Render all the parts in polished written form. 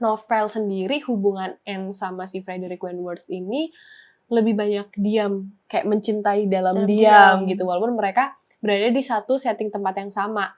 novel sendiri hubungan Anne sama si Frederick Wentworth ini lebih banyak diam, kayak mencintai dalam diam gitu, walaupun mereka berada di satu setting tempat yang sama.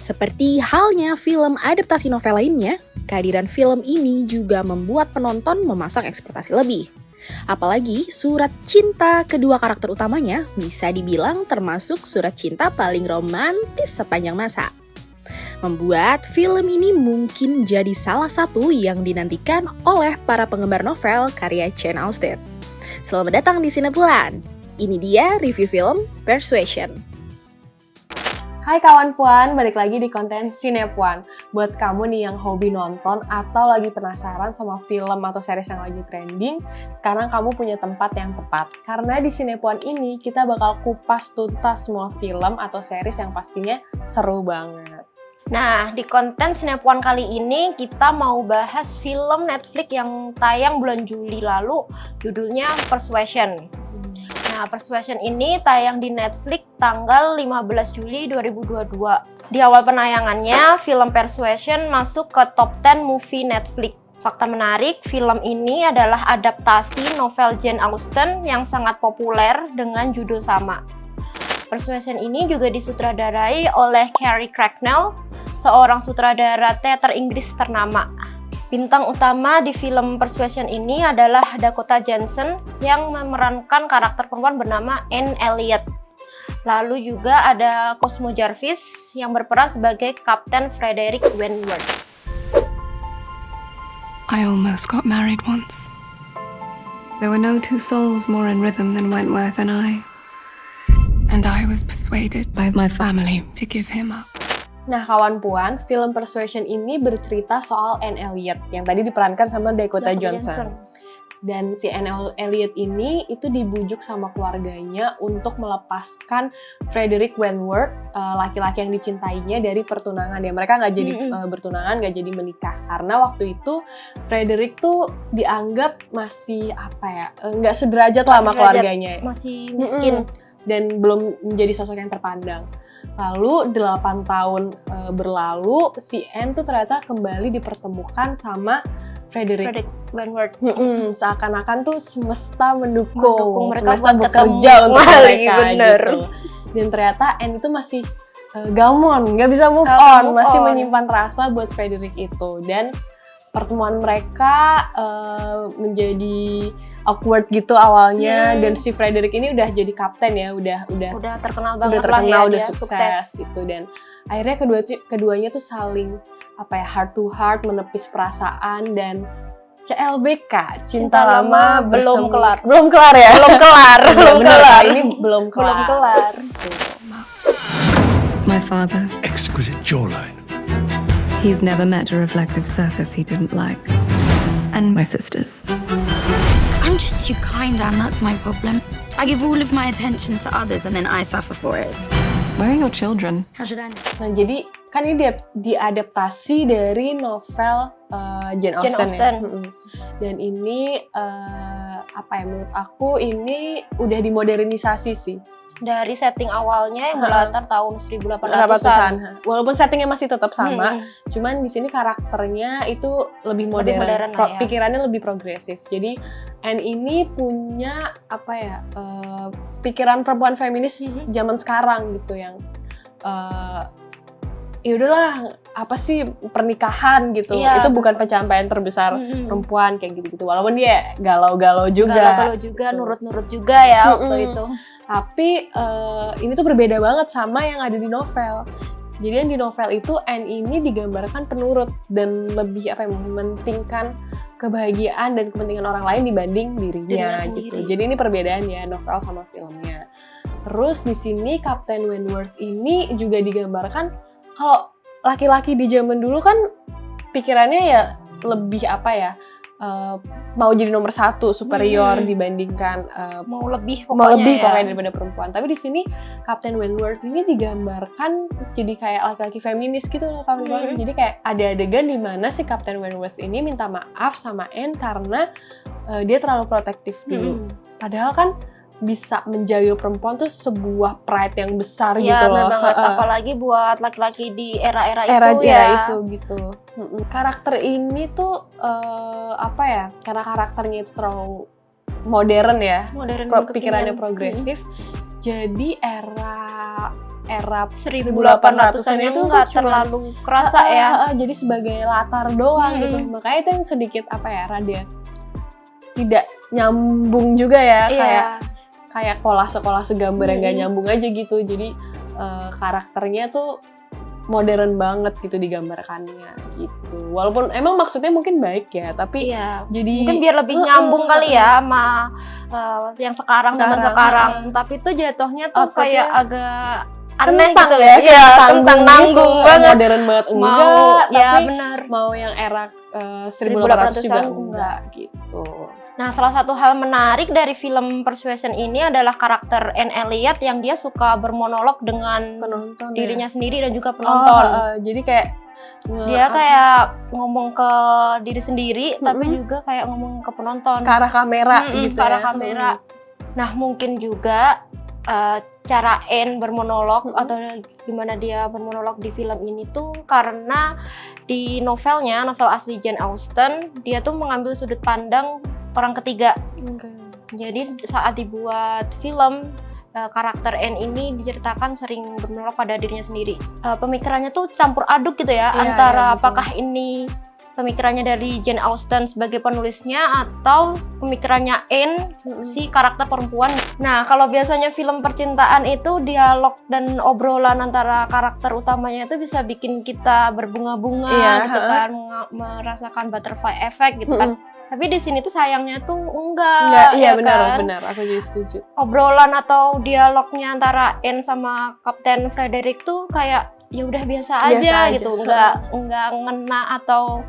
Seperti halnya film adaptasi novel lainnya, kehadiran film ini juga membuat penonton memasang ekspektasi lebih. Apalagi surat cinta kedua karakter utamanya bisa dibilang termasuk surat cinta paling romantis sepanjang masa. Membuat film ini mungkin jadi salah satu yang dinantikan oleh para penggemar novel karya Jane Austen. Selamat datang di Sinepuan. Ini dia review film Persuasion. Hai kawan Puan, balik lagi di konten Sinepuan. Buat kamu nih yang hobi nonton atau lagi penasaran sama film atau series yang lagi trending, sekarang kamu punya tempat yang tepat. Karena di Sinepuan ini kita bakal kupas tuntas semua film atau series yang pastinya seru banget. Nah, di konten Sinepuan kali ini kita mau bahas film Netflix yang tayang bulan Juli lalu, judulnya Persuasion. Nah, Persuasion ini tayang di Netflix tanggal 15 Juli 2022. Di awal penayangannya, film Persuasion masuk ke top 10 movie Netflix. Fakta menarik, film ini adalah adaptasi novel Jane Austen yang sangat populer dengan judul sama. Persuasion ini juga disutradarai oleh Carey Cracknell, seorang sutradara teater Inggris ternama. Bintang utama di film Persuasion ini adalah Dakota Johnson yang memerankan karakter perempuan bernama Anne Elliot. Lalu juga ada Cosmo Jarvis yang berperan sebagai Kapten Frederick Wentworth. I almost got married once. There were no two souls more in rhythm than Wentworth and I. And I was persuaded by my family to give him up. Nah kawan Puan, film Persuasion ini bercerita soal Anne Elliot yang tadi diperankan sama Dakota Johnson. Dan si Anne Elliot ini itu dibujuk sama keluarganya untuk melepaskan Frederick Wentworth, laki-laki yang dicintainya dari pertunangan. Ya mereka nggak jadi bertunangan, nggak jadi menikah karena waktu itu Frederick tuh dianggap masih nggak sederajat lah sama keluarganya, masih miskin. Dan belum menjadi sosok yang terpandang. Lalu 8 tahun berlalu, si Anne tuh ternyata kembali dipertemukan sama Frederick Wentworth. Seakan-akan tuh semesta mendukung mereka semesta buat bekerja untuk mereka bener. gitu. Dan ternyata Anne itu masih gamon, nggak bisa move on, masih menyimpan rasa buat Frederick itu. Dan pertemuan mereka menjadi awkward gitu awalnya, dan si Frederick ini udah jadi kapten ya, udah terkenal banget, udah sukses gitu. Dan akhirnya keduanya tuh saling heart to heart, menepis perasaan, dan CLBK, cinta lama belum kelar ya? belum kelar. Ini belum kelar. My father, Exquisite jawline. he's never met a reflective surface he didn't like. And my sisters. I'm just too kind, Anne, that's my problem. I give all of my attention to others and then I suffer for it. Where are your children? How should I know? Nah, jadi kan ini diadaptasi dari novel Jane Austen. Ya. Dan ini menurut aku ini udah dimodernisasi sih. Dari setting awalnya yang berlatar tahun 1800-an. Walaupun settingnya masih tetap sama, cuman di sini karakternya itu lebih modern ya. Pikirannya lebih progresif. Jadi Anne ini punya pikiran perempuan feminis zaman sekarang gitu yang ya udahlah, apa sih pernikahan gitu. Iya, itu bukan pencapaian terbesar perempuan kayak gitu-gitu. Walaupun dia galau-galau juga. Nurut-nurut juga ya waktu itu. Tapi ini tuh berbeda banget sama yang ada di novel. Jadi yang di novel itu Anne ini digambarkan penurut dan lebih mementingkan kebahagiaan dan kepentingan orang lain dibanding dirinya gitu. Jadi ini perbedaannya novel sama filmnya. Terus di sini Kapten Wentworth ini juga digambarkan kalau laki-laki di zaman dulu kan pikirannya ya lebih mau jadi nomor satu, superior dibandingkan mau lebih pokoknya daripada perempuan. Tapi di sini Captain Wentworth ini digambarkan jadi kayak laki-laki feminis gitu loh kawan-kawan. Jadi kayak ada adegan di mana si Captain Wentworth ini minta maaf sama Anne karena dia terlalu protektif dulu. Padahal kan bisa menjaga perempuan tuh sebuah pride yang besar gitu loh. Iya, banget. Apalagi buat laki-laki di era-era itu itu gitu. Karakter ini tuh karena karakternya itu terlalu modern ya, pikirannya progresif. Jadi era 1800-an itu nggak terlalu kerasa ya. Jadi sebagai latar doang gitu. Makanya itu yang sedikit rada tidak nyambung juga ya, kayak kolase gambar yang gak nyambung aja gitu. Jadi karakternya tuh modern banget gitu digambarkannya gitu. Walaupun emang maksudnya mungkin baik ya, tapi jadi mungkin biar lebih nyambung kali ya sama yang sekarang. Tapi itu jatuhnya tuh kayak agak aneh gitu ya. Tentang nanggung banget. Modern banget tapi bener. Mau yang era 1800 juga enggak gitu. Nah, salah satu hal menarik dari film Persuasion ini adalah karakter Anne Elliot yang dia suka bermonolog dengan penonton dirinya sendiri dan juga penonton. Jadi kayak dia kayak ngomong ke diri sendiri, tapi juga kayak ngomong ke penonton. Ke arah kamera gitu ke arah kamera. Nah, mungkin juga cara Anne bermonolog atau gimana dia bermonolog di film ini tuh karena di novel asli Jane Austen, dia tuh mengambil sudut pandang orang ketiga. Jadi saat dibuat film, karakter Anne ini diceritakan sering bermonolog pada dirinya sendiri. Pemikirannya tuh campur aduk gitu ya, antara apakah ini pemikirannya dari Jane Austen sebagai penulisnya atau pemikirannya Anne, si karakter perempuan. Nah, kalau biasanya film percintaan itu dialog dan obrolan antara karakter utamanya itu bisa bikin kita berbunga-bunga gitu kan, merasakan butterfly effect gitu kan. Tapi di sini tuh sayangnya tuh enggak iya kan? benar, aku juga setuju. Obrolan atau dialognya antara Anne sama Kapten Frederick tuh kayak ya udah biasa aja gitu, enggak ngena atau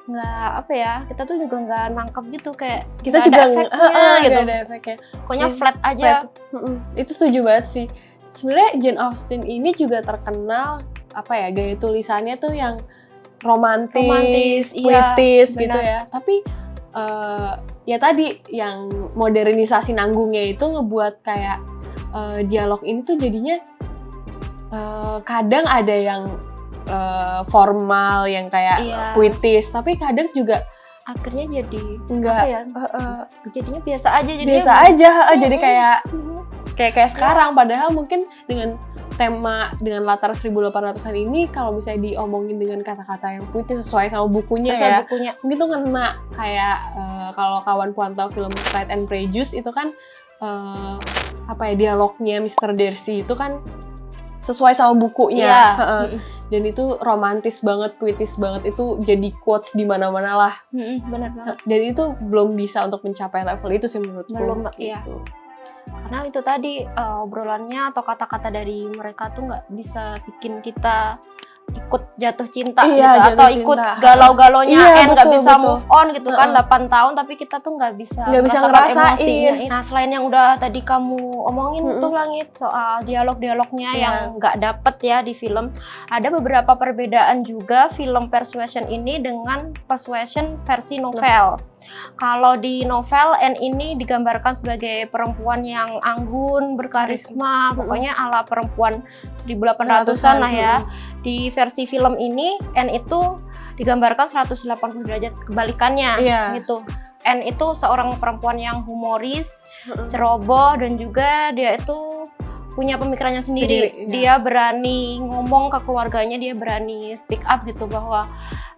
enggak kita tuh juga enggak nangkep gitu, kayak kita juga gitu. Ada efeknya. Pokoknya flat aja. Itu setuju banget sih. Sebenarnya Jane Austen ini juga terkenal gaya tulisannya tuh yang romantis, puitis gitu ya. Tapi ya tadi yang modernisasi nanggungnya itu ngebuat kayak dialog ini tuh jadinya kadang ada yang formal, yang kayak puitis, tapi kadang juga akhirnya jadi enggak jadinya biasa aja. Jadi kayak sekarang, padahal mungkin dengan tema dengan latar 1800-an ini kalau misalnya diomongin dengan kata-kata yang puitis sesuai sama bukunya mungkin tuh ngena. Kayak kalau kawan puan tahu film Pride and Prejudice itu kan dialognya Mr. Darcy itu kan sesuai sama bukunya. Dan itu romantis banget, puitis banget, itu jadi quotes di mana-mana lah. Benar banget. Dan itu belum bisa untuk mencapai level itu sih menurutku. Belum, gitu. Karena itu tadi obrolannya atau kata-kata dari mereka tuh nggak bisa bikin kita ikut jatuh cinta gitu, atau ikut galau-galaunya nggak bisa move on gitu kan. 8 tahun tapi kita tuh nggak bisa ngerasain emosinya. Nah, selain yang udah tadi kamu omongin tuh Langit soal dialog-dialognya yang nggak dapet ya di film, ada beberapa perbedaan juga film Persuasion ini dengan Persuasion versi novel. Kalau di novel, Anne ini digambarkan sebagai perempuan yang anggun, berkarisma, pokoknya ala perempuan 1800-an lah ya. Di versi film ini, Anne itu digambarkan 180 derajat kebalikannya gitu. Anne itu seorang perempuan yang humoris, ceroboh, dan juga dia itu punya pemikirannya sendiri. Dia berani ngomong ke keluarganya, dia berani speak up gitu bahwa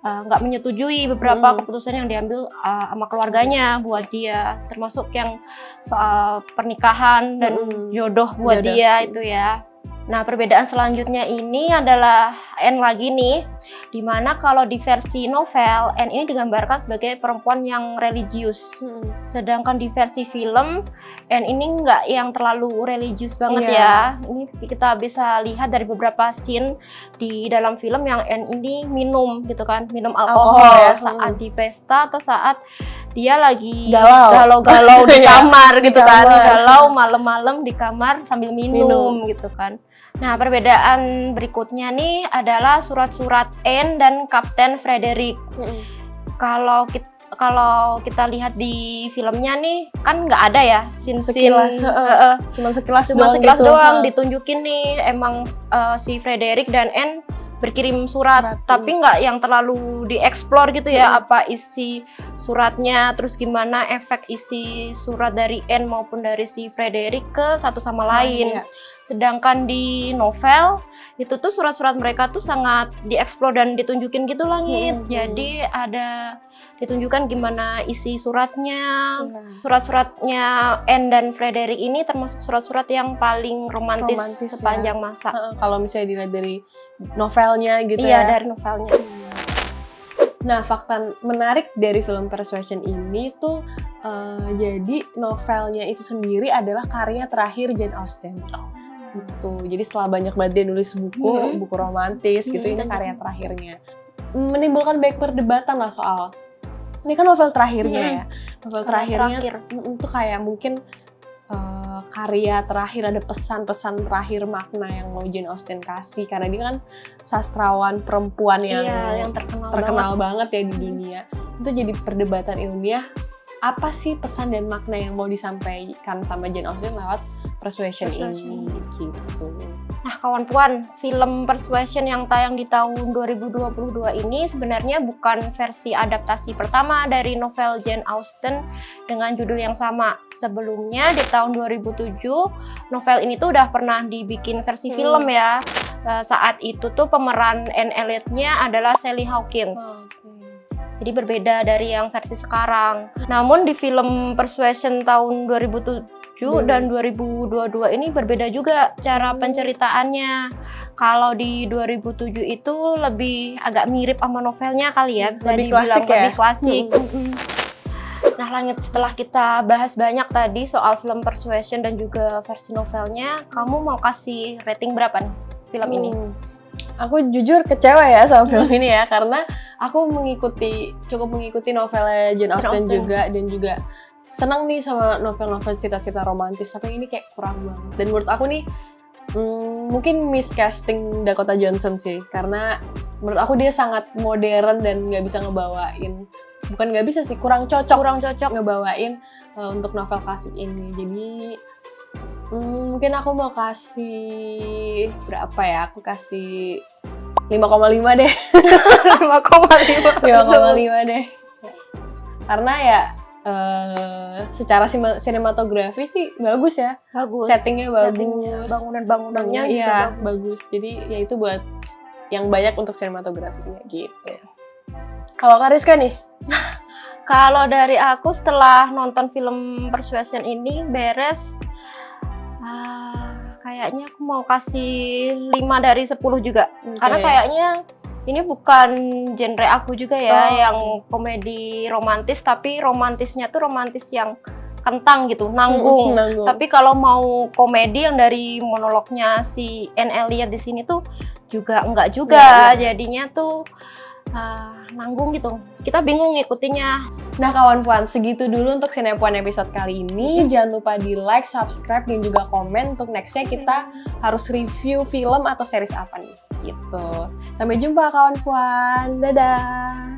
nggak menyetujui beberapa keputusan yang diambil sama keluarganya buat dia, termasuk yang soal pernikahan dan jodoh buat dia itu ya. Nah, perbedaan selanjutnya ini adalah Anne lagi nih, dimana kalau di versi novel Anne ini digambarkan sebagai perempuan yang religius, sedangkan di versi film Anne ini nggak yang terlalu religius banget ya. Ini kita bisa lihat dari beberapa scene di dalam film yang Anne ini minum gitu kan, minum alkohol ya, saat di pesta atau saat dia lagi Galau. galau di kamar gitu kan, kamar. galau malam-malam di kamar sambil minum gitu kan. Nah, perbedaan berikutnya nih adalah surat-surat Anne dan Kapten Frederick. Kalau kita lihat di filmnya nih kan nggak ada ya Sekilas, cuman sekilas doang ditunjukin nih emang si Frederick dan Anne berkirim surat. Tapi nggak yang terlalu dieksplor gitu ya, apa isi suratnya, terus gimana efek isi surat dari Anne maupun dari si Frederick ke satu sama lain. Sedangkan di novel itu tuh surat-surat mereka tuh sangat dieksplor dan ditunjukin gitu Langit. Jadi ada ditunjukkan gimana isi suratnya. Surat-suratnya Anne dan Frederick ini termasuk surat-surat yang paling romantis sepanjang masa. Kalau misalnya dilihat dari novelnya gitu Iya, ya. dari novelnya. Nah, fakta menarik dari film Persuasion ini tuh jadi novelnya itu sendiri adalah karya terakhir Jane Austen. Gitu. Jadi setelah banyak banget dia nulis buku romantis gitu, ini karya terakhirnya. Menimbulkan banyak perdebatan lah soal ini kan novel terakhirnya ya. Novel terakhirnya itu kayak mungkin karya terakhir, ada pesan-pesan terakhir makna yang mau Jane Austen kasih, karena dia kan sastrawan perempuan yang terkenal banget ya di dunia. Itu jadi perdebatan ilmiah, apa sih pesan dan makna yang mau disampaikan sama Jane Austen lewat Persuasion ini gitu. Nah, kawan-kawan, film Persuasion yang tayang di tahun 2022 ini sebenarnya bukan versi adaptasi pertama dari novel Jane Austen dengan judul yang sama. Sebelumnya di tahun 2007, novel ini tuh udah pernah dibikin versi film ya. Saat itu tuh pemeran Anne Elliot-nya adalah Sally Hawkins. Jadi berbeda dari yang versi sekarang. Namun di film Persuasion tahun 2007 dan 2022 ini berbeda juga cara penceritaannya. Kalau di 2007 itu lebih agak mirip sama novelnya kali ya, bisa dibilang lebih klasik. Nah, Langit, setelah kita bahas banyak tadi soal film Persuasion dan juga versi novelnya, kamu mau kasih rating berapa nih film ini? Aku jujur kecewa ya sama film ini ya, karena aku cukup mengikuti novelnya Jane Austen juga, dan juga senang nih sama novel-novel cita-cita romantis, tapi ini kayak kurang banget. Dan menurut aku nih mungkin miscasting Dakota Johnson sih, karena menurut aku dia sangat modern dan nggak bisa ngebawain, bukan nggak bisa sih, kurang cocok ngebawain untuk novel klasik ini. Jadi mungkin aku mau kasih berapa ya? Aku kasih 5,5 deh. 5,5 deh. Karena ya secara sinematografi sih bagus ya. Settingnya bagus. Bangunan-bangunannya juga bagus. Jadi ya itu buat yang banyak untuk sinematografinya gitu. Kalau Kariska nih? Kalau dari aku setelah nonton film Persuasion ini beres, kayaknya aku mau kasih 5 dari 10 juga. Karena kayaknya ini bukan genre aku juga ya, yang komedi romantis, tapi romantisnya tuh romantis yang kentang gitu, nanggung. Tapi kalau mau komedi yang dari monolognya si Anne Elliot di sini tuh juga enggak juga, jadinya tuh nanggung gitu. Kita bingung ngikutinnya. Nah kawan-kawan, segitu dulu untuk Sinepuan episode kali ini. Jangan lupa di like, subscribe, dan juga komen untuk nextnya kita harus review film atau series apa nih gitu. Sampai jumpa kawan-kawan, dadah.